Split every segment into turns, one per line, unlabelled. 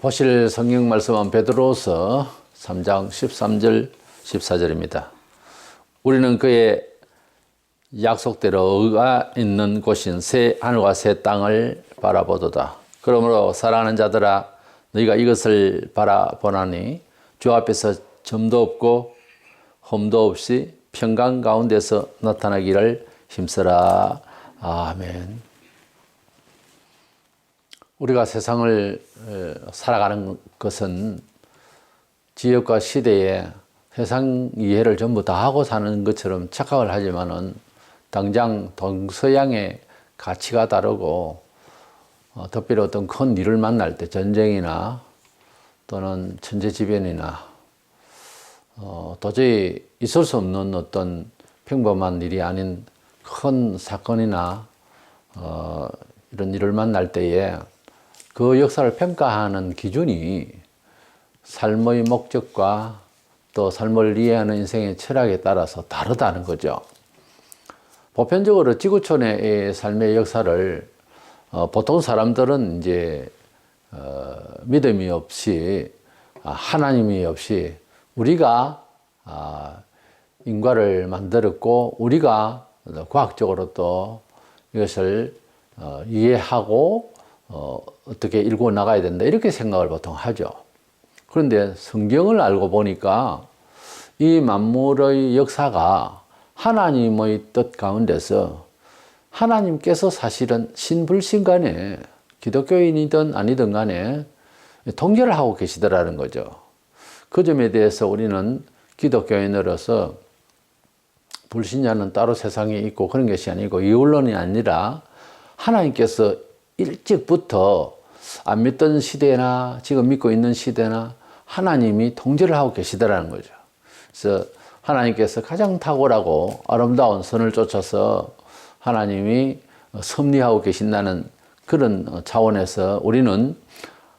보실 성경 말씀은 베드로서 3장 13절 14절입니다. 우리는 그의 약속대로 의가 있는 곳인 새 하늘과 새 땅을 바라보도다. 그러므로 사랑하는 자들아 너희가 이것을 바라보나니 주 앞에서 점도 없고 흠도 없이 평강 가운데서 나타나기를 힘쓰라. 아멘. 우리가 세상을 살아가는 것은 지역과 시대에 세상 이해를 전부 다 하고 사는 것처럼 착각을 하지만은 당장 동서양의 가치가 다르고 특별히 어떤 큰 일을 만날 때 전쟁이나 또는 천재지변이나 도저히 있을 수 없는 어떤 평범한 일이 아닌 큰 사건이나 이런 일을 만날 때에 그 역사를 평가하는 기준이 삶의 목적과 또 삶을 이해하는 인생의 철학에 따라서 다르다는 거죠. 보편적으로 지구촌의 삶의 역사를 보통 사람들은 이제 믿음이 없이 하나님이 없이 우리가 인과를 만들었고 우리가 과학적으로 또 이것을 이해하고 어떻게 읽고 나가야 된다 이렇게 생각을 보통 하죠. 그런데 성경을 알고 보니까 이 만물의 역사가 하나님의 뜻 가운데서 하나님께서 사실은 신불신 간에 기독교인이든 아니든 간에 통제를 하고 계시더라는 거죠. 그 점에 대해서 우리는 기독교인으로서 불신자는 따로 세상에 있고 그런 것이 아니고 이원론이 아니라 하나님께서 일찍부터 안 믿던 시대나 지금 믿고 있는 시대나 하나님이 통제를 하고 계시더라는 거죠. 그래서 하나님께서 가장 탁월하고 아름다운 선을 쫓아서 하나님이 섭리하고 계신다는 그런 차원에서 우리는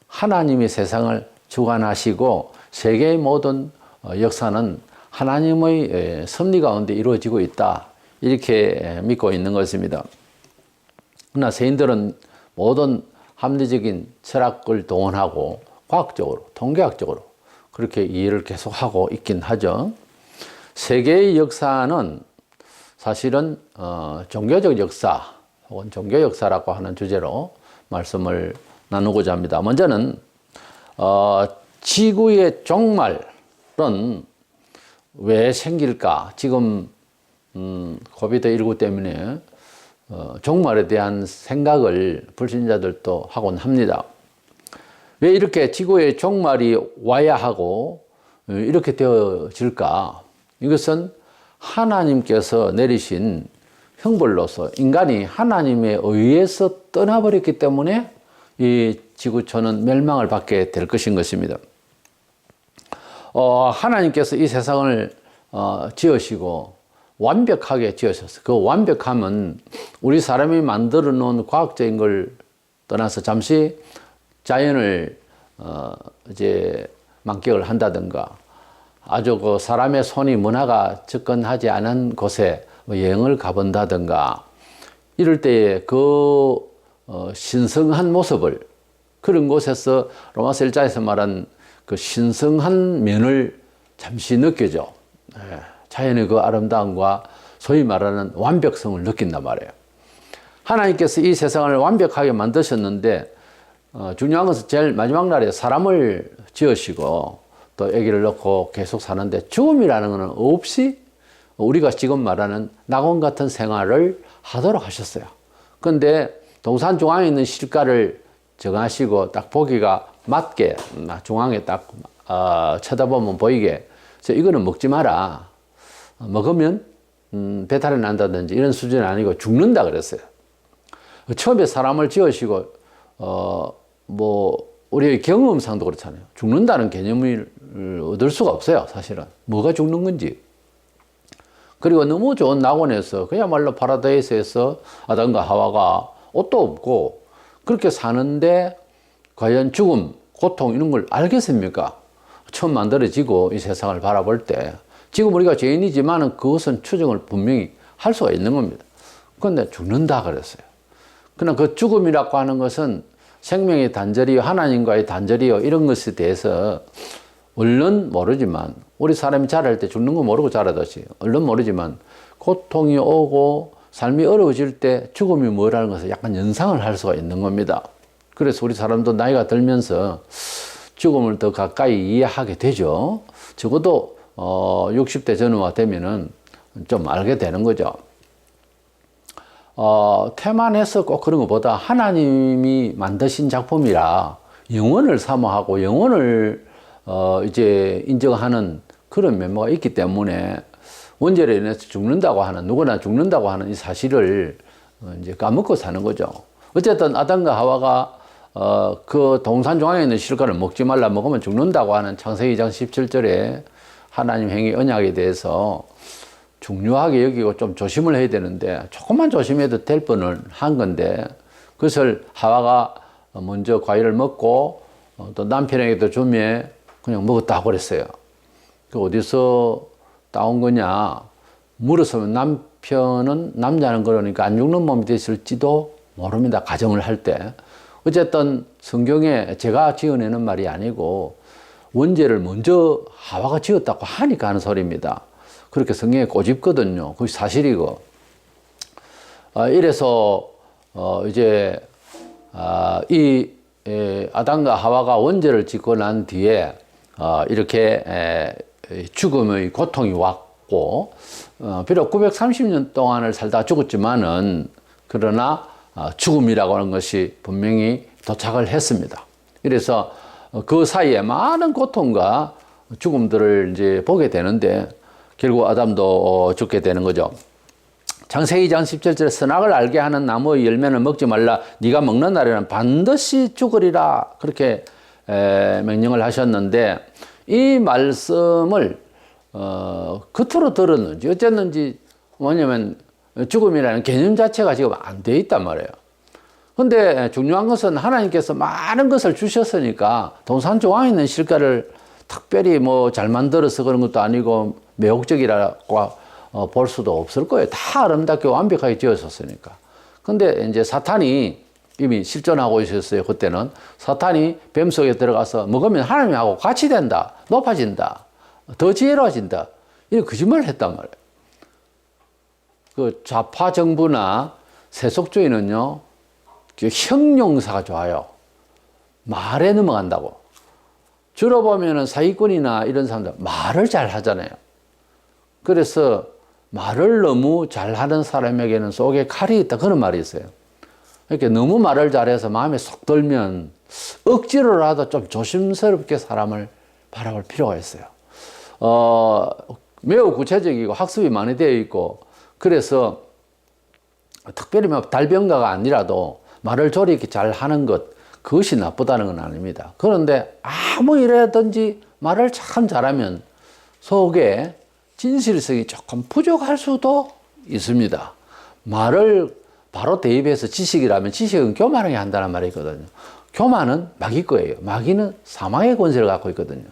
하나님이 세상을 주관하시고 세계의 모든 역사는 하나님의 섭리 가운데 이루어지고 있다 이렇게 믿고 있는 것입니다. 그러나 세인들은 모든 합리적인 철학을 동원하고 과학적으로 통계학적으로 그렇게 이해를 계속하고 있긴 하죠. 세계의 역사는 사실은 종교적 역사 혹은 종교 역사라고 하는 주제로 말씀을 나누고자 합니다. 먼저는 지구의 종말은 왜 생길까? 지금 코비드19 때문에 종말에 대한 생각을 불신자들도 하곤 합니다. 왜 이렇게 지구의 종말이 와야 하고 이렇게 되어질까? 이것은 하나님께서 내리신 형벌로서 인간이 하나님에 의해서 떠나버렸기 때문에 이 지구촌은 멸망을 받게 될 것인 것입니다. 하나님께서 이 세상을 지으시고 완벽하게 지으셨어요. 그 완벽함은 우리 사람이 만들어 놓은 과학적인 걸 떠나서 잠시 자연을 이제 만끽을 한다든가 아주 그 사람의 손이 문화가 접근하지 않은 곳에 여행을 가본다든가 이럴 때에 그 신성한 모습을 그런 곳에서 로마서 1장에서 말한 그 신성한 면을 잠시 느껴죠. 자연의 그 아름다움과 소위 말하는 완벽성을 느낀단 말이에요. 하나님께서 이 세상을 완벽하게 만드셨는데 중요한 것은 제일 마지막 날에 사람을 지으시고 또 아기를 낳고 계속 사는데 죽음이라는 것은 없이 우리가 지금 말하는 낙원 같은 생활을 하도록 하셨어요. 그런데 동산 중앙에 있는 실과를 정하시고 딱 보기가 맞게 중앙에 딱 쳐다보면 보이게 이거는 먹지 마라. 먹으면 배탈이 난다든지 이런 수준이 아니고 죽는다 그랬어요. 처음에 사람을 지으시고 우리의 경험상도 그렇잖아요. 죽는다는 개념을 얻을 수가 없어요. 사실은 뭐가 죽는 건지. 그리고 너무 좋은 낙원에서 그야말로 파라다이스에서 아담과 하와가 옷도 없고 그렇게 사는데 과연 죽음, 고통 이런 걸 알겠습니까? 처음 만들어지고 이 세상을 바라볼 때 지금 우리가 죄인이지만 그것은 추정을 분명히 할 수가 있는 겁니다. 그런데 죽는다 그랬어요. 그러나 그 죽음이라고 하는 것은 생명의 단절이요, 하나님과의 단절이요, 이런 것에 대해서 얼른 모르지만, 우리 사람이 자랄 때 죽는 거 모르고 자라듯이 얼른 모르지만, 고통이 오고 삶이 어려워질 때 죽음이 뭐라는 것을 약간 연상을 할 수가 있는 겁니다. 그래서 우리 사람도 나이가 들면서 죽음을 더 가까이 이해하게 되죠. 적어도 60대 전후가 되면은 좀 알게 되는 거죠. 태만해서 꼭 그런 것보다 하나님이 만드신 작품이라 영혼을 사모하고 영혼을 이제 인정하는 그런 면모가 있기 때문에 원죄로 인해서 죽는다고 하는, 누구나 죽는다고 하는 이 사실을 이제 까먹고 사는 거죠. 어쨌든 아담과 하와가 그 동산 중앙에 있는 실과를 먹지 말라, 먹으면 죽는다고 하는 창세기 2장 17절에 하나님 행위 언약에 대해서 중요하게 여기고 좀 조심을 해야 되는데, 조금만 조심해도 될 뻔을 한 건데, 그것을 하와가 먼저 과일을 먹고 또 남편에게도 주며 그냥 먹었다 그랬어요. 그 어디서 따온 거냐 물었으면 남편은, 남자는 그러니까 안 죽는 몸이 됐을지도 모릅니다. 가정을 할 때. 어쨌든 성경에 제가 지어내는 말이 아니고 원죄를 먼저 하와가 지었다고 하니까 하는 소리입니다. 그렇게 성경에 꼬집거든요. 그게 사실이고. 이래서 이제 이 아담과 하와가 원죄를 짓고 난 뒤에 이렇게 죽음의 고통이 왔고, 비록 930년 동안을 살다 죽었지만은, 그러나 죽음이라고 하는 것이 분명히 도착을 했습니다. 그래서 그 사이에 많은 고통과 죽음들을 이제 보게 되는데, 결국 아담도 죽게 되는 거죠. 창세기 2장 17절에 선악을 알게 하는 나무의 열매는 먹지 말라, 네가 먹는 날에는 반드시 죽으리라, 그렇게 명령을 하셨는데, 이 말씀을 겉으로 들었는지 어쨌는지, 뭐냐면 죽음이라는 개념 자체가 지금 안 돼 있단 말이에요. 근데 중요한 것은 하나님께서 많은 것을 주셨으니까 동산 중앙에 있는 실과를 특별히 뭐 잘 만들어서 그런 것도 아니고 매혹적이라고 볼 수도 없을 거예요. 다 아름답게 완벽하게 지어졌으니까. 근데 이제 사탄이 이미 실존하고 있었어요. 그때는 사탄이 뱀 속에 들어가서 먹으면 하나님하고 같이 된다, 높아진다, 더 지혜로워진다, 이런 거짓말을 했단 말이에요. 그 좌파 정부나 세속주의는요, 형용사가 좋아요. 말에 넘어간다고. 주로 보면은 사기꾼이나 이런 사람들 말을 잘 하잖아요. 그래서 말을 너무 잘하는 사람에게는 속에 칼이 있다, 그런 말이 있어요. 이렇게 너무 말을 잘해서 마음에 쏙 들면 억지로라도 좀 조심스럽게 사람을 바라볼 필요가 있어요. 매우 구체적이고 학습이 많이 되어 있고, 그래서 특별히 뭐 달변가가 아니라도 말을 조리게 잘 하는 것, 그것이 나쁘다는 건 아닙니다. 그런데 아무 이래든지 말을 참 잘하면 속에 진실성이 조금 부족할 수도 있습니다. 말을 바로 대입해서 지식이라면, 지식은 교만하게 한다는 말이 있거든요. 교만은 마귀 거예요. 마귀는 사망의 권세를 갖고 있거든요.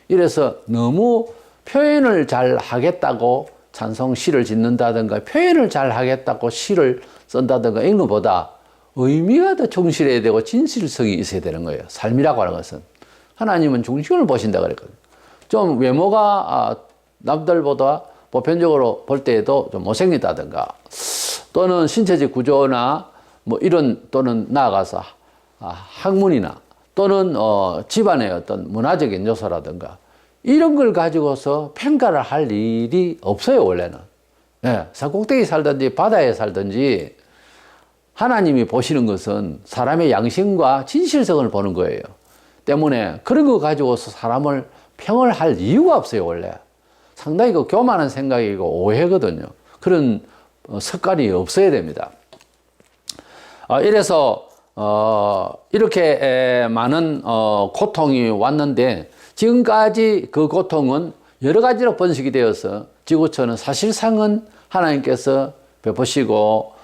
이래서 너무 표현을 잘 하겠다고 찬송 시를 짓는다든가, 표현을 잘 하겠다고 시를 쓴다든가, 이런 것보다 의미가 더 충실해야 되고 진실성이 있어야 되는 거예요. 삶이라고 하는 것은. 하나님은 중심을 보신다 그랬거든요. 좀 외모가 남들보다 보편적으로 볼 때에도 좀 못생겼다든가, 또는 신체적 구조나 뭐 이런, 또는 나아가서 학문이나 또는 집안의 어떤 문화적인 요소라든가, 이런 걸 가지고서 평가를 할 일이 없어요, 원래는. 예, 산꼭대기 살든지 바다에 살든지 하나님이 보시는 것은 사람의 양심과 진실성을 보는 거예요. 때문에 그런 거 가지고서 사람을 평을 할 이유가 없어요, 원래. 상당히 그 교만한 생각이고 오해거든요. 그런 습관이 없어야 됩니다. 이래서 이렇게 많은 고통이 왔는데, 지금까지 그 고통은 여러 가지로 번식이 되어서 지구촌은 사실상은 하나님께서 베푸시고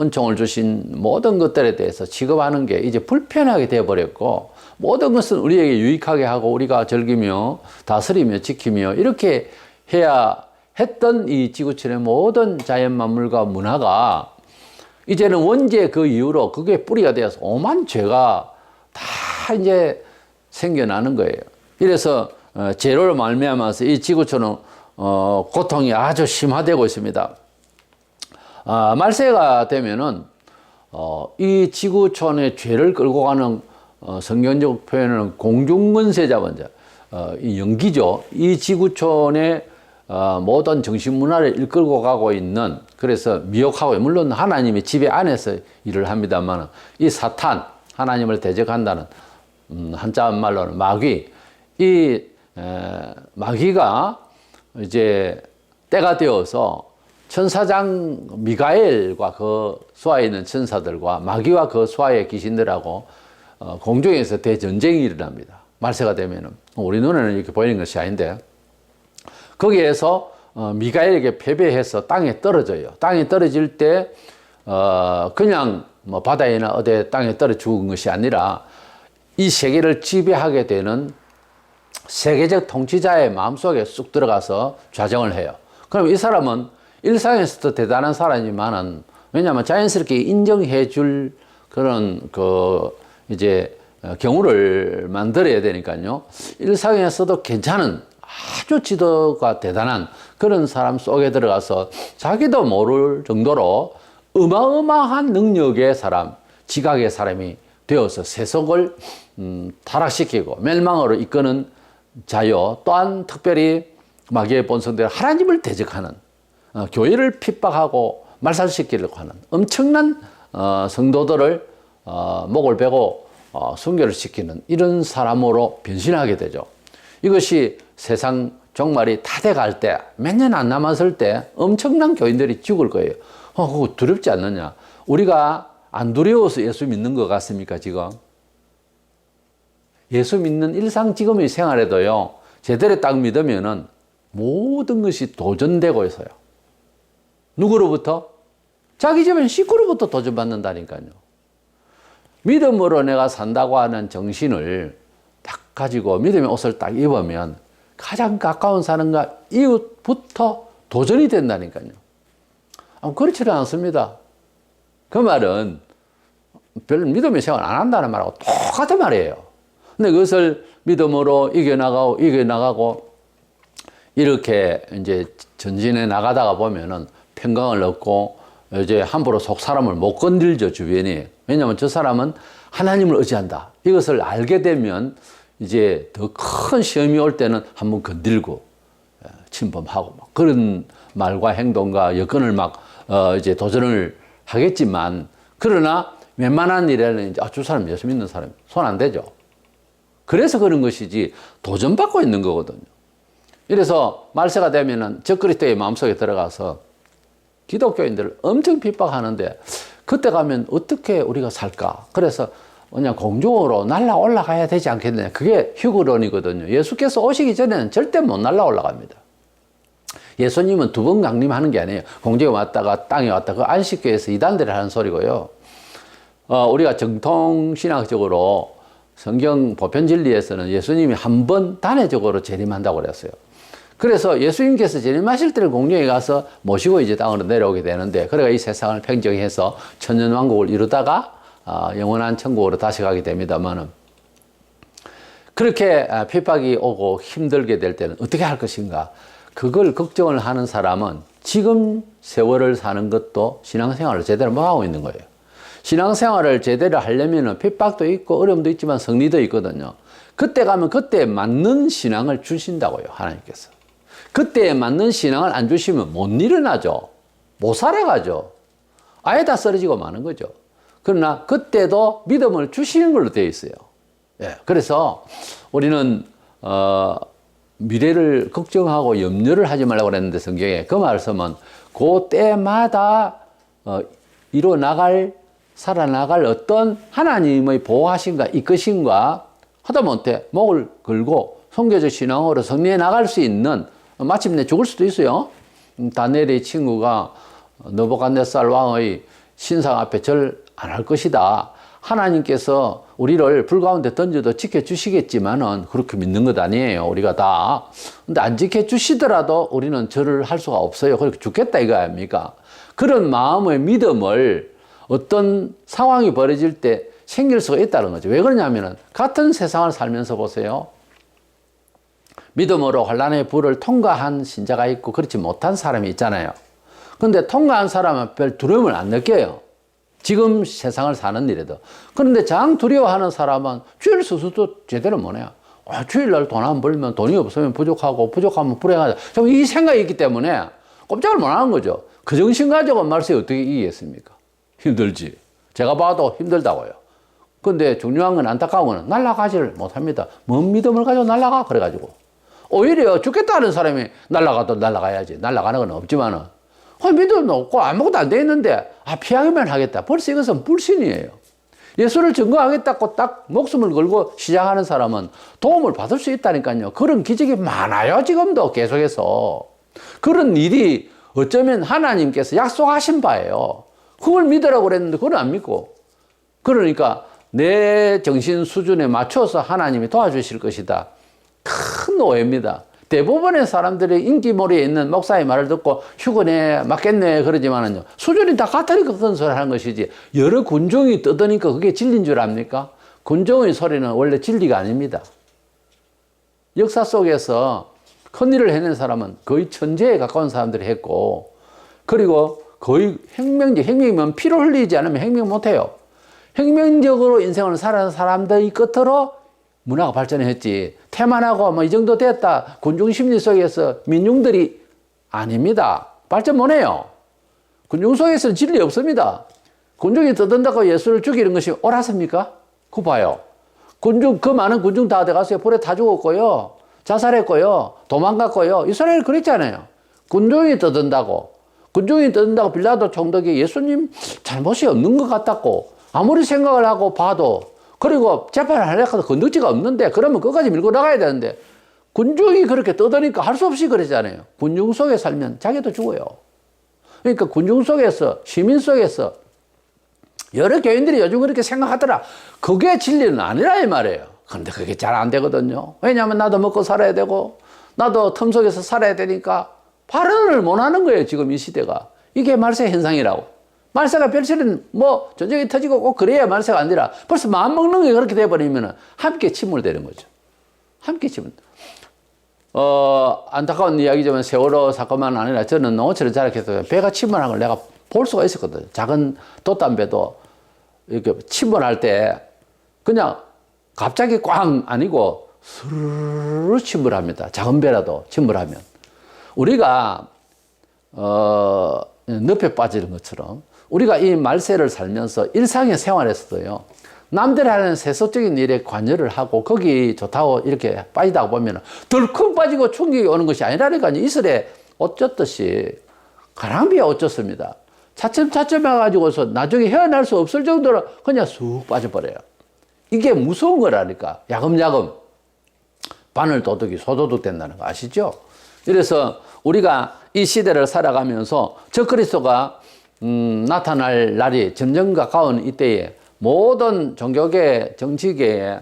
은총을 주신 모든 것들에 대해서 취급하는 게 이제 불편하게 되어버렸고, 모든 것은 우리에게 유익하게 하고 우리가 즐기며 다스리며 지키며 이렇게 해야 했던 이 지구촌의 모든 자연 만물과 문화가 이제는 원죄 그 이후로 그게 뿌리가 되어서 오만 죄가 다 이제 생겨나는 거예요. 이래서 죄로 말미암아서 이 지구촌은 고통이 아주 심화되고 있습니다. 말세가 되면은 이 지구촌의 죄를 끌고 가는 성경적 표현은 공중권세자원자, 이 연기죠. 이 지구촌의 모든 정신문화를 이끌고 가고 있는, 그래서 미혹하고, 물론 하나님이 지배 안에서 일을 합니다만, 이 사탄, 하나님을 대적한다는 한자 말로는 마귀, 이 마귀가 이제 때가 되어서 천사장 미가엘과 그 수하에 있는 천사들과 마귀와 그 수하의 귀신들하고 공중에서 대전쟁이 일어납니다. 말세가 되면은 우리 눈에는 이렇게 보이는 것이 아닌데, 거기에서 미가엘에게 패배해서 땅에 떨어져요. 땅에 떨어질 때 그냥 뭐 바다에나 어디 땅에 떨어 죽은 것이 아니라 이 세계를 지배하게 되는 세계적 통치자의 마음속에 쑥 들어가서 좌정을 해요. 그럼 이 사람은 일상에서도 대단한 사람이지만은, 왜냐하면 자연스럽게 인정해 줄 그런 이제 경우를 만들어야 되니까요. 일상에서도 괜찮은 아주 지도가 대단한 그런 사람 속에 들어가서 자기도 모를 정도로 어마어마한 능력의 사람, 지각의 사람이 되어서 세속을 타락시키고 멸망으로 이끄는 자요. 또한 특별히 마귀의 본성대로 하나님을 대적하는, 교회를 핍박하고 말살시키려고 하는 엄청난 성도들을 목을 베고 순교를 시키는 이런 사람으로 변신하게 되죠. 이것이 세상 종말이 다 돼갈 때, 몇 년 안 남았을 때 엄청난 교인들이 죽을 거예요. 그거 두렵지 않느냐? 우리가 안 두려워서 예수 믿는 것 같습니까, 지금? 예수 믿는 일상 지금의 생활에도요, 제대로 딱 믿으면은 모든 것이 도전되고 있어요. 누구로부터? 자기 주변 식구로부터 도전받는다니까요. 믿음으로 내가 산다고 하는 정신을 딱 가지고 믿음의 옷을 딱 입으면 가장 가까운 사람과 이웃부터 도전이 된다니까요. 그렇지는 않습니다. 그 말은 별 믿음의 생활 안 한다는 말하고 똑같은 말이에요. 근데 그것을 믿음으로 이겨나가고 이렇게 이제 전진해 나가다가 보면은 평강을 얻고, 이제 함부로 속 사람을 못 건들죠, 주변이. 왜냐하면 저 사람은 하나님을 의지한다. 이것을 알게 되면 이제 더 큰 시험이 올 때는 한번 건들고 침범하고 막 그런 말과 행동과 여건을 막 이제 도전을 하겠지만, 그러나 웬만한 일에는 이제 저 사람 예수 믿는 사람 손 안 대죠. 그래서 그런 것이지 도전받고 있는 거거든요. 이래서 말세가 되면은 적그리스도의 마음속에 들어가서 기독교인들을 엄청 핍박하는데, 그때 가면 어떻게 우리가 살까? 그래서 그냥 공중으로 날아 올라가야 되지 않겠느냐. 그게 휴거론이거든요. 예수께서 오시기 전에는 절대 못 날아 올라갑니다. 예수님은 두 번 강림하는 게 아니에요. 공중에 왔다가 땅에 왔다가, 그 안식교에서 이단들이 하는 소리고요. 우리가 정통신학적으로 성경 보편 진리에서는 예수님이 한 번 단회적으로 재림한다고 그랬어요. 그래서 예수님께서 재림하실 때는 공중에 가서 모시고 이제 땅으로 내려오게 되는데, 그래가 이 세상을 평정해서 천년왕국을 이루다가 영원한 천국으로 다시 가게 됩니다만은, 그렇게 핍박이 오고 힘들게 될 때는 어떻게 할 것인가? 그걸 걱정을 하는 사람은 지금 세월을 사는 것도 신앙생활을 제대로 못하고 있는 거예요. 신앙생활을 제대로 하려면 핍박도 있고 어려움도 있지만 승리도 있거든요. 그때 가면 그때에 맞는 신앙을 주신다고요, 하나님께서. 그때에 맞는 신앙을 안 주시면 못 일어나죠. 못 살아가죠. 아예 다 쓰러지고 마는 거죠. 그러나 그때도 믿음을 주시는 걸로 되어 있어요. 예, 그래서 우리는 미래를 걱정하고 염려를 하지 말라고 그랬는데, 성경에 그 말씀은 그 때마다 살아나갈 어떤 하나님의 보호하심과 이끄심과 하다못해 목을 걸고 성교적 신앙으로 승리해 나갈 수 있는, 마침내 죽을 수도 있어요. 다니엘의 친구가 느부갓네살 왕의 신상 앞에 절 안 할 것이다. 하나님께서 우리를 불 가운데 던져도 지켜주시겠지만은 그렇게 믿는 것 아니에요, 우리가 다. 근데 안 지켜주시더라도 우리는 절을 할 수가 없어요. 그렇게 죽겠다 이거 아닙니까? 그런 마음의 믿음을 어떤 상황이 벌어질 때 생길 수가 있다는 거죠. 왜 그러냐면은 같은 세상을 살면서 보세요. 믿음으로 환난의 불을 통과한 신자가 있고 그렇지 못한 사람이 있잖아요. 근데 통과한 사람은 별 두려움을 안 느껴요. 지금 세상을 사는 일에도. 그런데 장 두려워하는 사람은 주일 수수도 제대로 못 해요. 주일날 돈 안 벌면 돈이 없으면 부족하고 부족하면 불행하다. 좀 이 생각이 있기 때문에 꼼짝을 못 하는 거죠. 그 정신 가지고 말세 어떻게 이기겠습니까? 힘들지. 제가 봐도 힘들다고요. 근데 중요한 건 안타까운 건 날아가지를 못합니다. 뭔 믿음을 가지고 날아가? 그래가지고. 오히려 죽겠다는 사람이 날아가도 날아가야지. 날아가는 건 없지만은. 믿음도 없고 아무것도 안 돼 있는데, 피하기만 하겠다. 벌써 이것은 불신이에요. 예수를 증거하겠다고 딱 목숨을 걸고 시작하는 사람은 도움을 받을 수 있다니까요. 그런 기적이 많아요. 지금도 계속해서. 그런 일이 어쩌면 하나님께서 약속하신 바예요. 그걸 믿으라고 그랬는데 그걸 안 믿고. 그러니까 내 정신 수준에 맞춰서 하나님이 도와주실 것이다. 큰 오해입니다. 대부분의 사람들이 인기몰이에 있는 목사의 말을 듣고 휴거네 맞겠네 그러지만은요, 수준이 다 같으니까 그런 소리 하는 것이지, 여러 군종이 떠드니까 그게 진리인 줄 압니까? 군종의 소리는 원래 진리가 아닙니다. 역사 속에서 큰 일을 해낸 사람은 거의 천재에 가까운 사람들이 했고, 그리고 거의 혁명이면 피를 흘리지 않으면 혁명 못해요. 혁명적으로 인생을 살아가는 사람들의 끝으로 문화가 발전했지, 태만하고 이 정도 됐다, 군중 심리 속에서 민중들이 아닙니다. 발전 못해요. 군중 속에서는 진리 없습니다. 군중이 떠든다고 예수를 죽이는 것이 옳았습니까? 그거 봐요. 그 많은 군중 다 어디갔어요? 불에 다 죽었고요, 자살했고요, 도망갔고요. 이스라엘 그랬잖아요. 군중이 떠든다고 빌라도 총독이 예수님 잘못이 없는 것 같다고 아무리 생각을 하고 봐도, 그리고 재판을 하려고 해도 건덕지가 없는데, 그러면 끝까지 밀고 나가야 되는데, 군중이 그렇게 떠드니까 할 수 없이 그러잖아요. 군중 속에 살면 자기도 죽어요. 그러니까 군중 속에서, 시민 속에서 여러 교인들이 요즘 그렇게 생각하더라. 그게 진리는 아니라 이 말이에요. 그런데 그게 잘 안 되거든요. 왜냐하면 나도 먹고 살아야 되고 나도 틈 속에서 살아야 되니까 발언을 못 하는 거예요. 지금 이 시대가. 이게 말세 현상이라고. 말세가 별실은 전쟁이 터지고 꼭 그래야 말세가 아니라, 벌써 마음 먹는 게 그렇게 돼버리면 함께 침몰되는 거죠. 함께 침몰. 안타까운 이야기지만 세월호 사건만 아니라 저는 농어촌을 자락해서 배가 침몰한 걸 내가 볼 수가 있었거든요. 작은 돛담배도 이렇게 침몰할 때 그냥 갑자기 꽝 아니고 스르르 침몰합니다. 작은 배라도 침몰하면. 우리가 늪에 빠지는 것처럼 우리가 이 말세를 살면서 일상의 생활에서도요, 남들이 하는 세속적인 일에 관여를 하고 거기 좋다고 이렇게 빠지다 보면 덜컥 빠지고 충격이 오는 것이 아니라니까요. 이슬에 옷 젖듯이 가랑비에 옷 젖습니다. 차츰차츰 해가지고서 나중에 헤어날 수 없을 정도로 그냥 쑥 빠져버려요. 이게 무서운 거라니까. 야금야금 바늘 도둑이 소도둑 된다는 거 아시죠? 그래서 우리가 이 시대를 살아가면서 적그리스도가 나타날 날이 점점 가까운 이때에 모든 종교계, 정치계에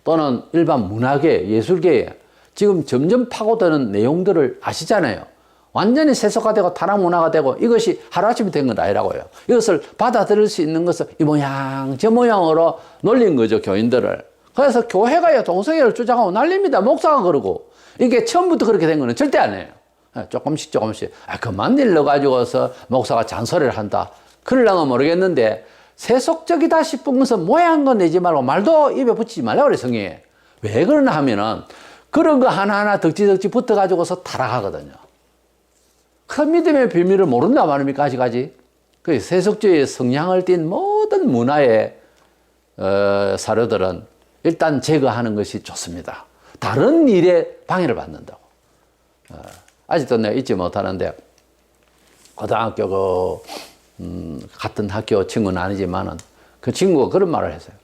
또는 일반 문화계, 예술계에 지금 점점 파고드는 내용들을 아시잖아요. 완전히 세속화되고 타락 문화가 되고 이것이 하루아침에 된 건 아니라고요. 이것을 받아들일 수 있는 것을 이 모양 저 모양으로 놀린 거죠, 교인들을. 그래서 교회가 동성애를 주장하고 난립니다. 목사가 그러고. 이게 처음부터 그렇게 된 거는 절대 아니에요. 조금씩 그만 일러가지고서 목사가 잔소리를 한다, 그러려면 모르겠는데, 세속적이다 싶은 것은 모양도 내지 말고 말도 입에 붙이지 말라고 그래, 성경에. 왜 그러나 하면은 그런 거 하나하나 덕지덕지 붙어가지고서 타락하거든요. 그 믿음의 비밀을 모른다 말입니까, 아직까지? 그 세속주의의 성향을 띤 모든 문화의 사료들은 일단 제거하는 것이 좋습니다. 다른 일에 방해를 받는다고. 아직도 내가 잊지 못하는데, 고등학교 같은 학교 친구는 아니지만은 그 친구가 그런 말을 했어요.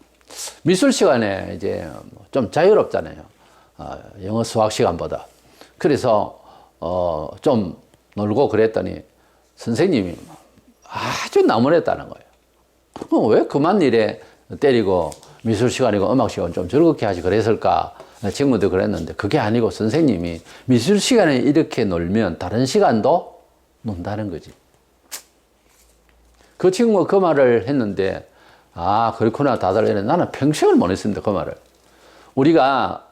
미술 시간에 이제 좀 자유롭잖아요. 영어 수학 시간보다. 그래서 좀 놀고 그랬더니 선생님이 아주 나무랬다는 거예요. 왜 그만 일에 때리고 미술 시간이고 음악 시간 좀 즐겁게 하지 그랬을까? 친구도 그랬는데, 그게 아니고 선생님이 미술 시간에 이렇게 놀면 다른 시간도 논다는 거지. 그 친구가 그 말을 했는데, 아, 그렇구나. 다들 이래. 나는 평생을 못 했습니다. 그 말을. 우리가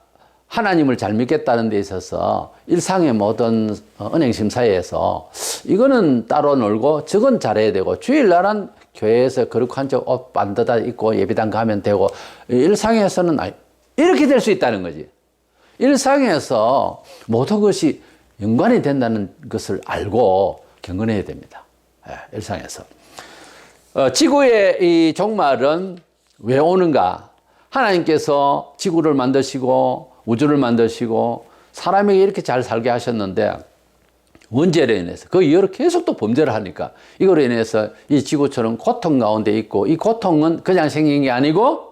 하나님을 잘 믿겠다는 데 있어서 일상의 모든 은행심사에서 이거는 따로 놀고 저건 잘해야 되고 주일날은 교회에서 거룩한 옷 반드다 입고 예배당 가면 되고 일상에서는 이렇게 될 수 있다는 거지. 일상에서 모든 것이 연관이 된다는 것을 알고 경건해야 됩니다. 일상에서. 지구의 이 종말은 왜 오는가? 하나님께서 지구를 만드시고 우주를 만드시고 사람에게 이렇게 잘 살게 하셨는데 원죄로 인해서 그 이후로 계속 또 범죄를 하니까 이거로 인해서 이 지구처럼 고통 가운데 있고 이 고통은 그냥 생긴 게 아니고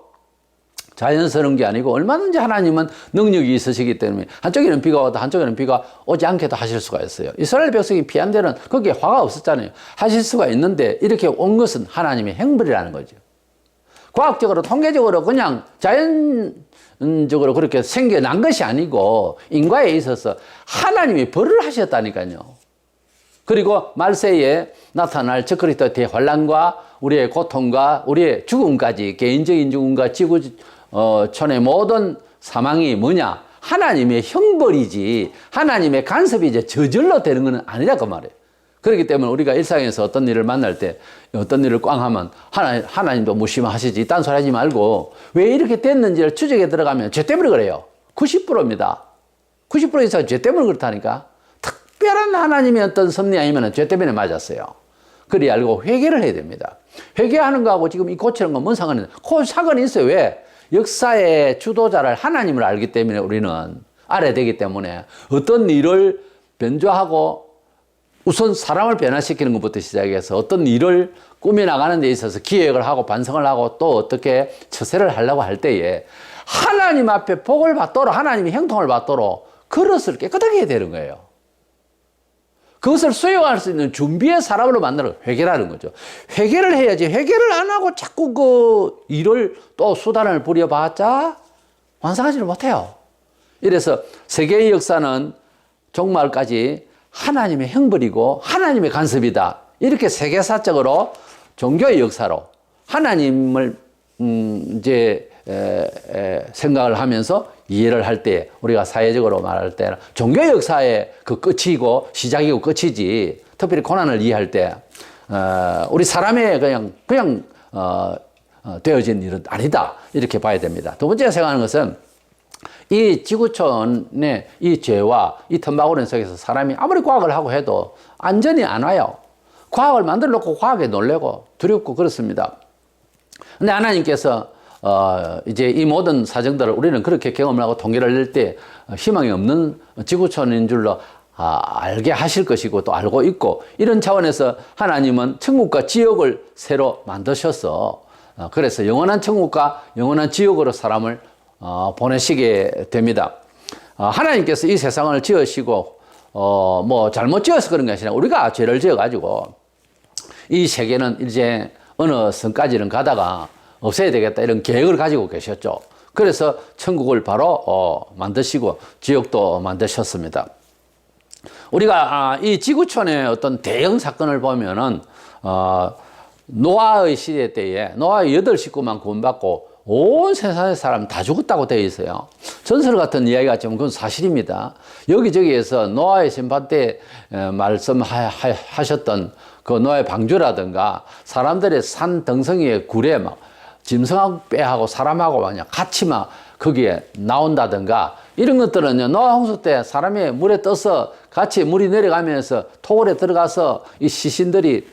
자연스러운 게 아니고 얼마든지 하나님은 능력이 있으시기 때문에 한쪽에는 비가 와도 한쪽에는 비가 오지 않게도 하실 수가 있어요. 이스라엘 백성이 피한 데는 거기에 화가 없었잖아요. 하실 수가 있는데 이렇게 온 것은 하나님의 행벌이라는 거죠. 과학적으로 통계적으로 그냥 자연적으로 그렇게 생겨난 것이 아니고 인과에 있어서 하나님이 벌을 하셨다니까요. 그리고 말세에 나타날 저그리스도의 대환란과 우리의 고통과 우리의 죽음까지 개인적인 죽음과 지구촌의 모든 사망이 뭐냐? 하나님의 형벌이지 하나님의 간섭이 이제 저절로 되는 것은 아니라 그 말이에요. 그렇기 때문에 우리가 일상에서 어떤 일을 만날 때 어떤 일을 꽝하면 하나님도 무심하시지 딴 소리 하지 말고 왜 이렇게 됐는지를 추적에 들어가면 죄 때문에 그래요. 90%입니다. 90% 이상 죄 때문에 그렇다니까. 특별한 하나님의 어떤 섭리 아니면 죄 때문에 맞았어요. 그리 알고 회개를 해야 됩니다. 회개하는 거하고 지금 이 고치는 건 뭔 상관이 있어요? 그 상관이 있어요. 왜? 역사의 주도자를 하나님을 알기 때문에 우리는 알아야 되기 때문에 어떤 일을 변조하고 우선 사람을 변화시키는 것부터 시작해서 어떤 일을 꾸며나가는 데 있어서 기획을 하고 반성을 하고 또 어떻게 처세를 하려고 할 때에 하나님 앞에 복을 받도록 하나님의 형통을 받도록 그릇을 깨끗하게 해야 되는 거예요. 그것을 수용할 수 있는 준비의 사람으로 만드는 회개라는 거죠. 회개를 해야지 회개를 안 하고 자꾸 그 일을 또 수단을 부려봤자 완성하지를 못해요. 이래서 세계의 역사는 종말까지 하나님의 형벌이고 하나님의 간섭이다. 이렇게 세계사적으로 종교의 역사로 하나님을 생각을 하면서 이해를 할 때 우리가 사회적으로 말할 때는 종교의 역사의 그 끝이고 시작이고 끝이지 특별히 고난을 이해할 때 우리 사람의 그냥 되어진 일은 아니다. 이렇게 봐야 됩니다. 두 번째 생각하는 것은 이 지구촌의 이 죄와 이 텀바구니 속에서 사람이 아무리 과학을 하고 해도 안전이 안 와요. 과학을 만들어 놓고 과학에 놀래고 두렵고 그렇습니다. 근데 하나님께서 이제 이 모든 사정들을 우리는 그렇게 경험을 하고 통계를 낼 때 희망이 없는 지구촌인 줄로 알게 하실 것이고 또 알고 있고 이런 차원에서 하나님은 천국과 지옥을 새로 만드셔서 그래서 영원한 천국과 영원한 지옥으로 사람을 보내시게 됩니다. 하나님께서 이 세상을 지으시고 뭐 잘못 지어서 그런 것이 아니라 우리가 죄를 지어가지고 이 세계는 이제 어느 선까지는 가다가 없애야 되겠다 이런 계획을 가지고 계셨죠. 그래서 천국을 바로 만드시고 지옥도 만드셨습니다. 우리가 이 지구촌의 어떤 대형 사건을 보면은 노아의 시대 때에 노아의 8식구만 구원받고 온 세상의 사람 다 죽었다고 되어 있어요. 전설 같은 이야기 같지만 그건 사실입니다. 여기저기에서 노아의 심판 때 말씀하셨던 그 노아의 방주라든가 사람들의 산 덩성이의 굴에 막 짐승하고 빼하고 사람하고 그냥 같이 막 거기에 나온다든가 이런 것들은요, 노아 홍수 때 사람이 물에 떠서 같이 물이 내려가면서 토굴에 들어가서 이 시신들이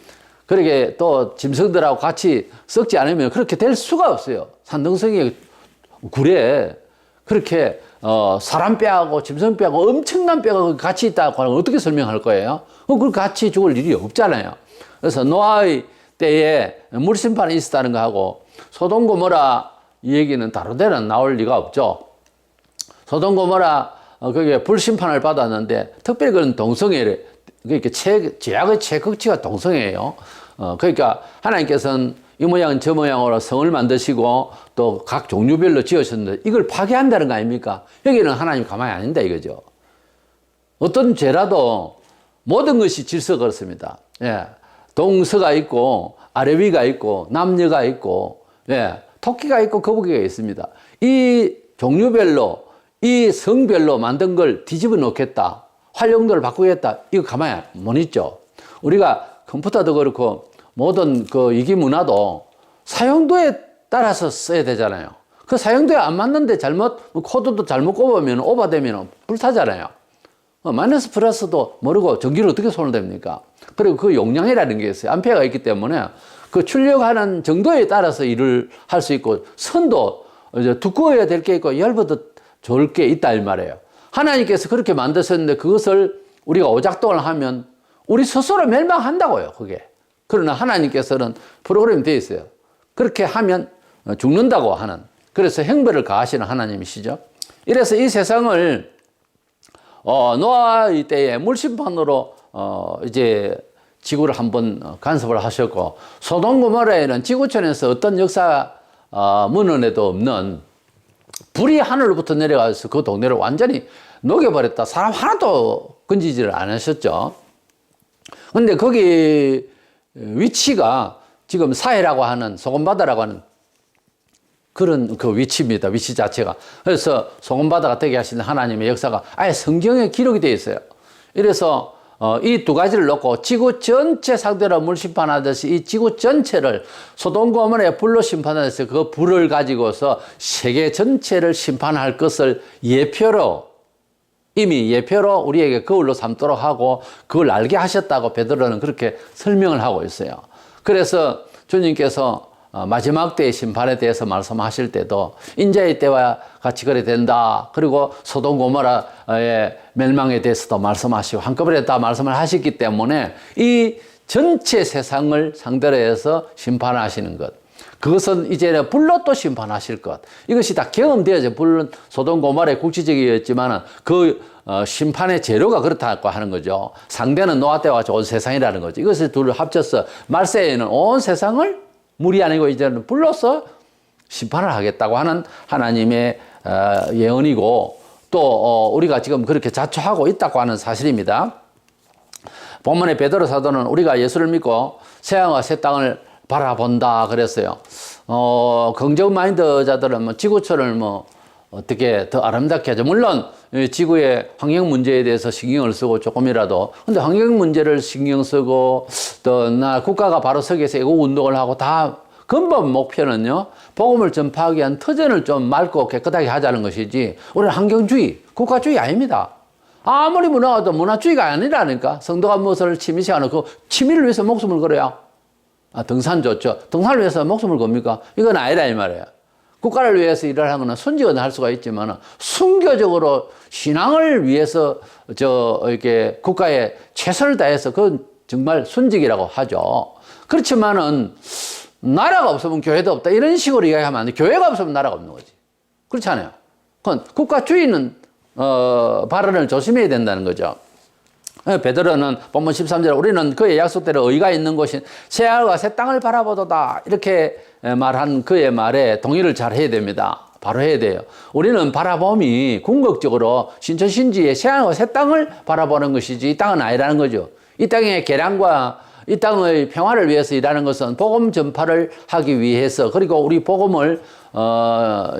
그렇게 또 짐승들하고 같이 썩지 않으면 그렇게 될 수가 없어요. 산등성이 굴에 그렇게 사람 뼈하고 짐승 뼈하고 엄청난 뼈가 같이 있다고 하면 어떻게 설명할 거예요? 그걸 같이 죽을 일이 없잖아요. 그래서 노아의 때에 물심판이 있었다는 거하고 소돔 고모라 이 얘기는 다른 데는 나올 리가 없죠. 소돔 고모라 거기에 불심판을 받았는데 특별히 그런 동성애를 그러니까 죄악의 최극치가 동성애예요. 그러니까 하나님께서는 이 모양 저 모양으로 성을 만드시고 또 각 종류별로 지으셨는데 이걸 파괴한다는 거 아닙니까? 여기는 하나님 가만히 안 있다 이거죠. 어떤 죄라도 모든 것이 질서가 그렇습니다. 예. 동서가 있고 아래위가 있고 남녀가 있고 예, 토끼가 있고 거북이가 있습니다. 이 종류별로 이 성별로 만든 걸 뒤집어 놓겠다. 활용도를 바꾸겠다. 이거 가만히 못 있죠. 우리가 컴퓨터도 그렇고 모든 그 이기 문화도 사용도에 따라서 써야 되잖아요. 그 사용도에 안 맞는데 잘못 코드도 잘못 꼽으면 오버되면 불타잖아요. 마이너스 플러스도 모르고 전기를 어떻게 손을 댑니까? 그리고 그 용량이라는 게 있어요. 암페어가 있기 때문에 그 출력하는 정도에 따라서 일을 할 수 있고 선도 이제 두꺼워야 될 게 있고 얇아도 좋을 게 있다 이 말이에요. 하나님께서 그렇게 만드셨는데 그것을 우리가 오작동을 하면 우리 스스로 멸망한다고요. 그게. 그러나 하나님께서는 프로그램이 되어 있어요. 그렇게 하면 죽는다고 하는. 그래서 형벌을 가하시는 하나님이시죠. 이래서 이 세상을 노아의 때에 물심판으로 이제 지구를 한번 간섭을 하셨고 소돔 고모라에는 지구촌에서 어떤 역사 문헌에도 없는 불이 하늘로부터 내려가서 그 동네를 완전히 녹여버렸다. 사람 하나도 건지지를 않으셨죠. 근데 거기 위치가 지금 사해라고 하는 소금바다라고 하는 그런 그 위치입니다. 위치 자체가. 그래서 소금바다가 되게 하시는 하나님의 역사가 아예 성경에 기록이 되어 있어요. 이래서 이 두 가지를 놓고 지구 전체 상대로 물 심판하듯이 이 지구 전체를 소돔 고모라에 불로 심판하듯이 그 불을 가지고서 세계 전체를 심판할 것을 예표로 이미 예표로 우리에게 거울로 삼도록 하고 그걸 알게 하셨다고 베드로는 그렇게 설명을 하고 있어요. 그래서 주님께서 마지막 때의 심판에 대해서 말씀하실 때도 인자의 때와 같이 그래 된다. 그리고 소돔 고모라의 멸망에 대해서도 말씀하시고 한꺼번에 다 말씀을 하셨기 때문에 이 전체 세상을 상대로 해서 심판하시는 것. 그것은 이제 불로 또 심판하실 것. 이것이 다 경험되어져. 물론 소돔 고모라의 국지적이었지만 그 심판의 재료가 그렇다고 하는 거죠. 상대는 노아 때와 같이 온 세상이라는 거죠. 이것을 둘을 합쳐서 말세에는 온 세상을 물이 아니고 이제는 불로서 심판을 하겠다고 하는 하나님의 예언이고 또 우리가 지금 그렇게 자초하고 있다고 하는 사실입니다. 본문의 베드로 사도는 우리가 예수를 믿고 새하늘과 새 땅을 바라본다 그랬어요. 긍정 마인드자들은 뭐 지구촌을 뭐 어떻게 더 아름답게 하죠. 물론 지구의 환경 문제에 대해서 신경을 쓰고 조금이라도 근데 환경 문제를 신경 쓰고 또 나 국가가 바로 서기 위해서 애국 운동을 하고 다 근본 목표는요. 복음을 전파하기 위한 터전을 좀 맑고 깨끗하게 하자는 것이지 우리는 환경주의, 국가주의 아닙니다. 아무리 문화가도 문화주의가 아니라니까. 성도가 무엇을 취미생활하는 그 취미를 위해서 목숨을 걸어야 등산 좋죠. 등산을 위해서 목숨을 겁니까? 이건 아니라 이 말이에요. 국가를 위해서 일을 하거나 순직은 할 수가 있지만 순교적으로 신앙을 위해서 이렇게 국가에 최선을 다해서 그건 정말 순직이라고 하죠. 그렇지만은 나라가 없으면 교회도 없다 이런 식으로 이야기하면 안 돼. 교회가 없으면 나라가 없는 거지. 그렇지 않아요. 그건 국가주의는 발언을 조심해야 된다는 거죠. 베드로는 본문 13절 우리는 그의 약속대로 의가 있는 곳인 새하늘과 새 땅을 바라보도다 이렇게 말한 그의 말에 동의를 잘 해야 됩니다. 바로 해야 돼요. 우리는 바라봄이 궁극적으로 신천신지의 새하늘과 새 땅을 바라보는 것이지 이 땅은 아니라는 거죠. 이 땅의 개량과 이 땅의 평화를 위해서 일하는 것은 복음 전파를 하기 위해서 그리고 우리 복음을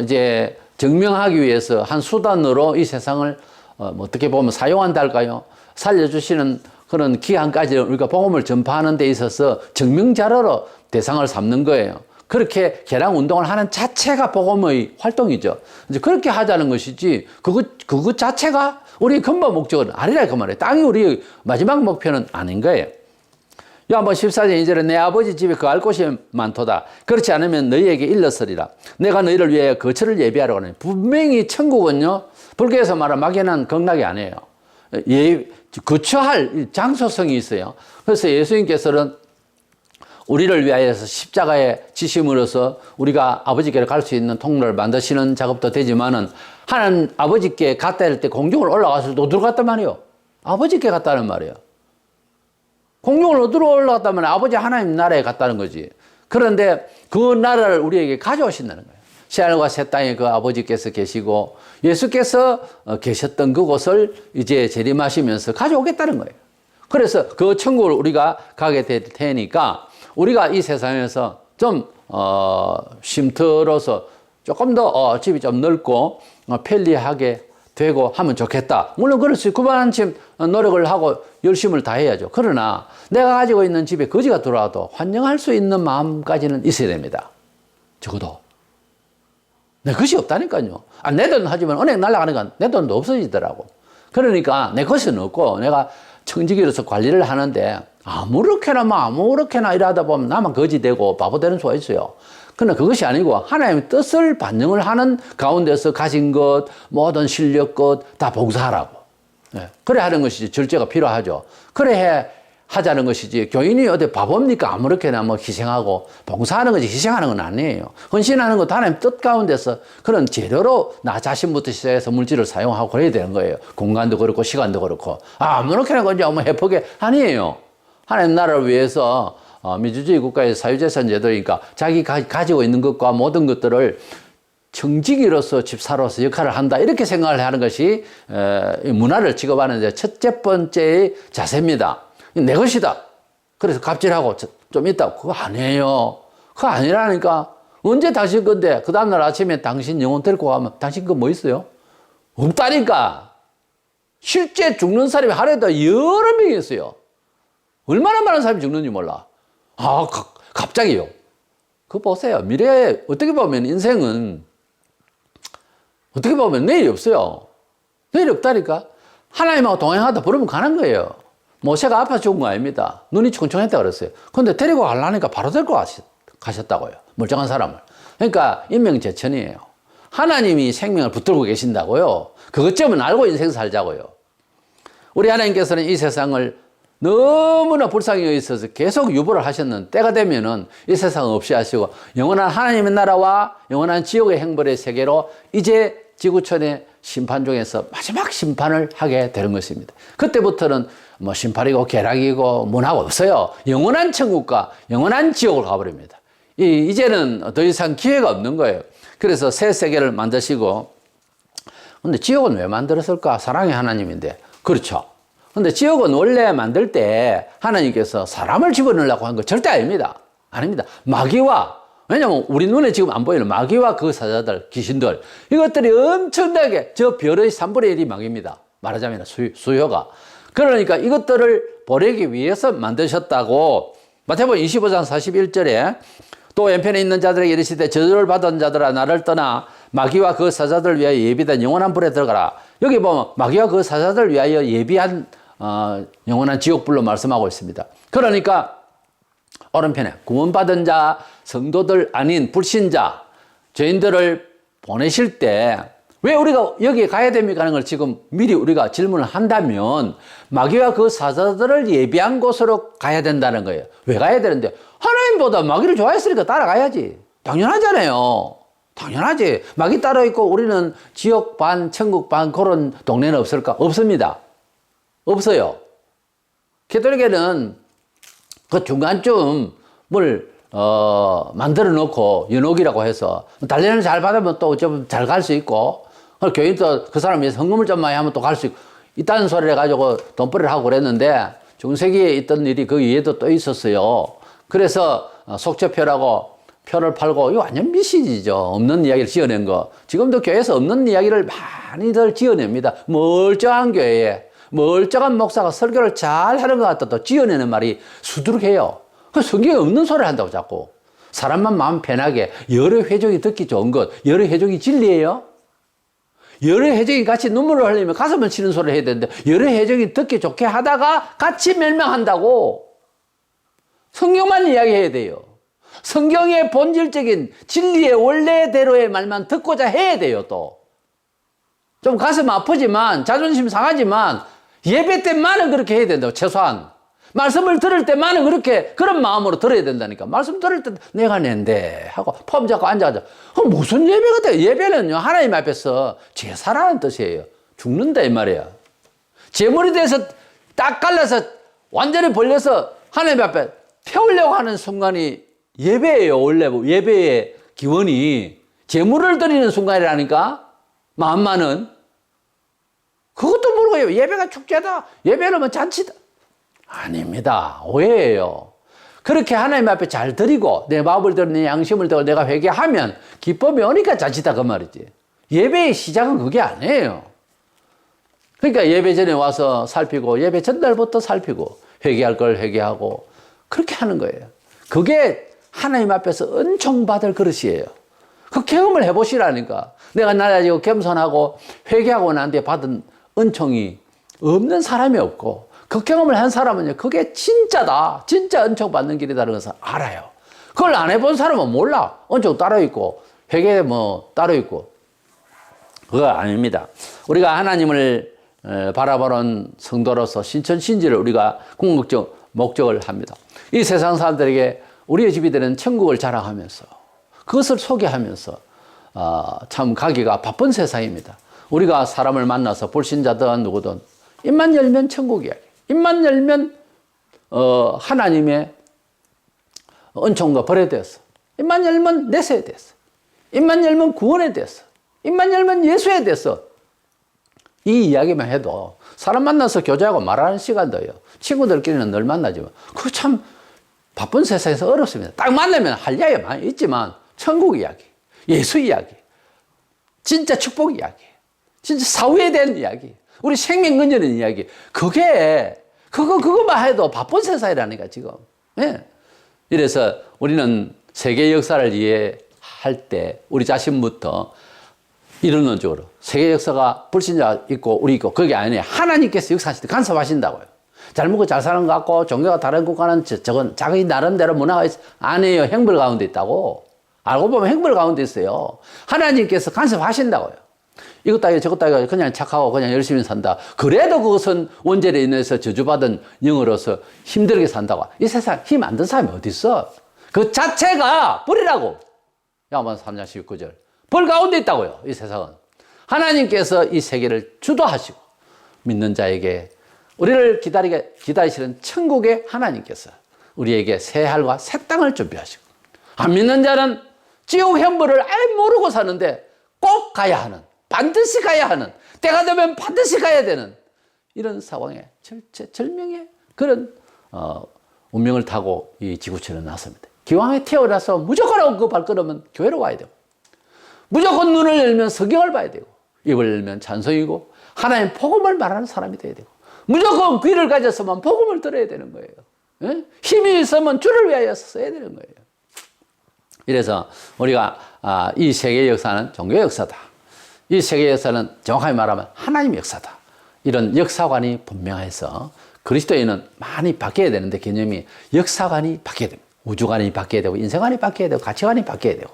이제 증명하기 위해서 한 수단으로 이 세상을 어떻게 보면 사용한다 할까요? 살려주시는 그런 기한까지 우리가 복음을 전파하는 데 있어서 증명자료로 대상을 삼는 거예요. 그렇게 개량 운동을 하는 자체가 복음의 활동이죠. 이제 그렇게 하자는 것이지 그것 자체가 우리 근본 목적은 아니라 그 말이에요. 땅이 우리 마지막 목표는 아닌 거예요. 요한복음 14장 2절에 내 아버지 집에 거할 곳이 많도다. 그렇지 않으면 너희에게 일렀으리라. 내가 너희를 위해 거처를 예비하라고 하네. 분명히 천국은요. 불교에서 말하는 막연한 극락이 아니에요. 거처할 장소성이 있어요. 그래서 예수님께서는 우리를 위하여서 십자가에 지심으로써 우리가 아버지께로 갈 수 있는 통로를 만드시는 작업도 되지만은 하나님 아버지께 갔다 할 때 공중을 올라가서 어디로 갔단 말이에요? 아버지께 갔다는 말이에요. 공중을 어디로 올라갔단 말이에요? 아버지 하나님 나라에 갔다는 거지. 그런데 그 나라를 우리에게 가져오신다는 거예요. 새하늘과 새 땅에 그 아버지께서 계시고 예수께서 계셨던 그곳을 이제 재림하시면서 가져오겠다는 거예요. 그래서 그 천국을 우리가 가게 될 테니까 우리가 이 세상에서 좀 쉼터로서 조금 더 집이 좀 넓고 편리하게 되고 하면 좋겠다. 물론 그럴 수 있고 그만큼 노력을 하고 열심을 다해야죠. 그러나 내가 가지고 있는 집에 거지가 들어와도 환영할 수 있는 마음까지는 있어야 됩니다. 적어도. 내 것이 없다니까요. 내 돈 하지만 은행 날아가니까 내 돈도 없어지더라고. 그러니까 내 것은 없고 내가 청지기로서 관리를 하는데 아무렇게나 이러다 보면 나만 거지 되고 바보 되는 수가 있어요. 그러나 그것이 아니고 하나님의 뜻을 반영을 하는 가운데서 가진 것, 모든 실력것 다 봉사하라고. 그래 하는 것이지 절제가 필요하죠. 그래 하자는 것이지 교인이 어디 바보입니까? 아무렇게나 희생하고 봉사하는 거지 희생하는 건 아니에요. 헌신하는 것도 하나님 뜻 가운데서 그런 재료로 나 자신부터 시작해서 물질을 사용하고 그래야 되는 거예요. 공간도 그렇고 시간도 그렇고 아무렇게나 그냥 해보게 아니에요. 하나님 나라를 위해서 민주주의 국가의 사유재산 제도니까 자기 가지고 있는 것과 모든 것들을 청지기로서 집사로서 역할을 한다 이렇게 생각을 하는 것이 문화를 취급하는 첫째 번째의 자세입니다. 내 것이다. 그래서 갑질하고 좀 있다. 그거 아니에요. 그거 아니라니까. 언제 당신 건데 그 다음날 아침에 당신 영혼 데리고 가면 당신 거 뭐 있어요? 없다니까. 실제 죽는 사람이 하루에도 여러 명이 있어요. 얼마나 많은 사람이 죽는지 몰라. 갑자기요. 그거 보세요. 미래에 어떻게 보면 인생은 어떻게 보면 내일이 없어요. 내일이 없다니까. 하나님하고 동행하다 부르면 가는 거예요. 모세가 아파 죽은 거 아닙니다. 눈이 총총했다 그랬어요. 근데 데리고 가려니까 바로 데리고 가셨다고요. 멀쩡한 사람을. 그러니까 인명재천이에요. 하나님이 생명을 붙들고 계신다고요. 그것쯤은 알고 인생 살자고요. 우리 하나님께서는 이 세상을 너무나 불쌍히 여기셔서 계속 유보를 하셨는 때가 되면은 이 세상은 없이 하시고 영원한 하나님의 나라와 영원한 지옥의 행벌의 세계로 이제 지구촌의 심판 중에서 마지막 심판을 하게 되는 것입니다. 그때부터는 심판이고 계락이고 문화가 없어요. 영원한 천국과 영원한 지옥을 가버립니다. 이제는 더 이상 기회가 없는 거예요. 그래서 새 세계를 만드시고 근데 지옥은 왜 만들었을까? 사랑의 하나님인데. 그렇죠. 근데 지옥은 원래 만들 때 하나님께서 사람을 집어넣으려고 한 거 절대 아닙니다. 아닙니다. 마귀와, 왜냐면 우리 눈에 지금 안 보이는 마귀와 그 사자들, 귀신들, 이것들이 엄청나게 저 별의 3분의 1이 마귀입니다. 말하자면 수요가. 그러니까 이것들을 보내기 위해서 만드셨다고 마태복음 25장 41절에 또 왼편에 있는 자들에게 이르시되 저주를 받은 자들아 나를 떠나 마귀와 그 사자들 위하여 예비된 영원한 불에 들어가라. 여기 보면 마귀와 그 사자들 위하여 예비한 영원한 지옥불로 말씀하고 있습니다. 그러니까 오른편에 구원받은 자, 성도들 아닌 불신자, 죄인들을 보내실 때 왜 우리가 여기에 가야 됩니까 하는 걸 지금 미리 우리가 질문을 한다면 마귀와 그 사자들을 예비한 곳으로 가야 된다는 거예요. 왜 가야 되는데? 하나님보다 마귀를 좋아했으니까 따라가야지. 당연하잖아요. 당연하지. 마귀 따로 있고 우리는 지옥 반, 천국 반 그런 동네는 없을까? 없습니다. 없어요. 캐톨릭에는 그 중간쯤 뭘 만들어 놓고 연옥이라고 해서 단련을 잘 받으면 또 좀 잘 갈 수 있고 교인도 그 사람 위해서 헌금을 좀 많이 하면 또 갈 수 있고 이딴 소리를 해가지고 돈벌이를 하고 그랬는데 중세기에 있던 일이 그 위에도 또 있었어요. 그래서 속죄표라고 표를 팔고 이거 완전 미신이죠. 없는 이야기를 지어낸 거. 지금도 교회에서 없는 이야기를 많이들 지어냅니다. 멀쩡한 교회에 멀쩡한 목사가 설교를 잘 하는 것 같아도 지어내는 말이 수두룩해요. 그 성경에 없는 소리를 한다고 자꾸. 사람만 마음 편하게 여러 회족이 듣기 좋은 것. 여러 회족이 진리예요? 여러 회족이 같이 눈물을 흘리면 가슴을 치는 소리를 해야 되는데 여러 회족이 듣기 좋게 하다가 같이 멸망한다고. 성경만 이야기해야 돼요. 성경의 본질적인 진리의 원래대로의 말만 듣고자 해야 돼요. 또 좀 가슴 아프지만 자존심 상하지만 예배 때만은 그렇게 해야 된다고. 최소한 말씀을 들을 때만은 그런 마음으로 들어야 된다니까. 말씀 들을 때 내가 낸데 하고 폼 잡고 앉아가지고 무슨 예배가 돼요? 예배는요 하나님 앞에서 제사라는 뜻이에요. 죽는다 이 말이야. 제물이 돼서 딱 갈라서 완전히 벌려서 하나님 앞에 태우려고 하는 순간이 예배예요. 원래 예배의 기원이 제물을 드리는 순간이라니까. 마음만은 그것도 모르고 예배가 축제다, 예배는 뭐 잔치다. 아닙니다. 오해예요. 그렇게 하나님 앞에 잘 드리고 내 마음을 들고 내 양심을 들고 내가 회개하면 기쁨이 오니까 자치다 그 말이지. 예배의 시작은 그게 아니에요. 그러니까 예배 전에 와서 살피고 예배 전날부터 살피고 회개할 걸 회개하고 그렇게 하는 거예요. 그게 하나님 앞에서 은총 받을 그릇이에요. 그 경험을 해보시라니까. 내가 낮아지고 겸손하고 회개하고 난 뒤에 받은 은총이 없는 사람이 없고 그 경험을 한 사람은요, 그게 진짜다. 진짜 은총 받는 길이다라는 것을 알아요. 그걸 안 해본 사람은 몰라. 은총 따로 있고 회개 뭐 따로 있고. 그거 아닙니다. 우리가 하나님을 바라보는 성도로서 신천신지를 우리가 궁극적 목적을 합니다. 이 세상 사람들에게 우리의 집이 되는 천국을 자랑하면서 그것을 소개하면서 참 가기가 바쁜 세상입니다. 우리가 사람을 만나서 불신자든 누구든 입만 열면 천국 이야기, 입만 열면 하나님의 은총과 벌에 대해서, 입만 열면 내세에 대해서, 입만 열면 구원에 대해서, 입만 열면 예수에 대해서 이 이야기만 해도 사람 만나서 교제하고 말하는 시간도요. 친구들끼리는 늘 만나지만 그거 참 바쁜 세상에서 어렵습니다. 딱 만나면 할 이야기가 많이 있지만 천국 이야기, 예수 이야기, 진짜 축복 이야기, 진짜 사후에 대한 이야기, 우리 생명 건져는 이야기, 그거만 해도 바쁜 세상이라니까 지금. 네. 이래서 우리는 세계 역사를 이해할 때 우리 자신부터 이론론적으로 세계 역사가 불신자 있고 우리 있고 그게 아니에요. 하나님께서 역사하실 때 간섭하신다고요. 잘 먹고 잘 사는 것 같고 종교가 다른 국가는 저건 자기 나름대로 문화가 아니에요. 행벌 가운데 있다고. 알고 보면 행벌 가운데 있어요. 하나님께서 간섭하신다고요. 이것 따위 저것 따위 그냥 착하고 그냥 열심히 산다. 그래도 그것은 원죄에 인해서 저주받은 영으로서 힘들게 산다고. 이 세상 힘 안 든 사람이 어디 있어? 그 자체가 벌이라고. 야만 3장 19절. 벌 가운데 있다고요. 이 세상은. 하나님께서 이 세계를 주도하시고 믿는 자에게 우리를 기다리시는 천국의 하나님께서 우리에게 새 하늘과 새 땅을 준비하시고 안 믿는 자는 지옥 현벌을 아예 모르고 사는데 꼭 가야 하는, 반드시 가야 하는, 때가 되면 반드시 가야 되는 이런 상황에 절명의 그런 운명을 타고 이 지구촌에 나섭니다. 기왕에 태어나서 무조건 그 발걸음은 교회로 와야 되고 무조건 눈을 열면 성경을 봐야 되고 입을 열면 찬송이고 하나님 복음을 말하는 사람이 돼야 되고 무조건 귀를 가졌으면 복음을 들어야 되는 거예요. 예? 힘이 있으면 주를 위하여 써야 되는 거예요. 이래서 우리가 이 세계 역사는 종교 역사다. 이 세계 역사는 정확하게 말하면 하나님 역사다. 이런 역사관이 분명해서 그리스도인은 많이 바뀌어야 되는데 개념이 역사관이 바뀌어야 됩니다. 우주관이 바뀌어야 되고 인생관이 바뀌어야 되고 가치관이 바뀌어야 되고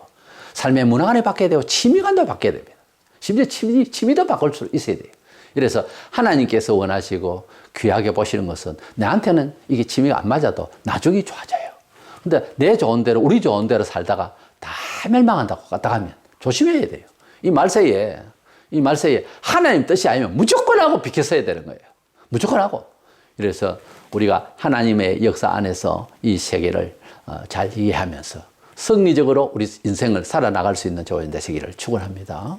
삶의 문화관이 바뀌어야 되고 취미관도 바뀌어야 됩니다. 심지어 취미도 바꿀 수 있어야 돼요. 그래서 하나님께서 원하시고 귀하게 보시는 것은 나한테는 이게 취미가 안 맞아도 나중에 좋아져요. 근데 내 좋은 대로 우리 좋은 대로 살다가 다 멸망한다고 갔다 가면 조심해야 돼요. 이 말세에 하나님 뜻이 아니면 무조건 하고 비켜서야 되는 거예요. 무조건 하고. 그래서 우리가 하나님의 역사 안에서 이 세계를 잘 이해하면서 승리적으로 우리 인생을 살아나갈 수 있는 좋은 데 되기를 축원합니다.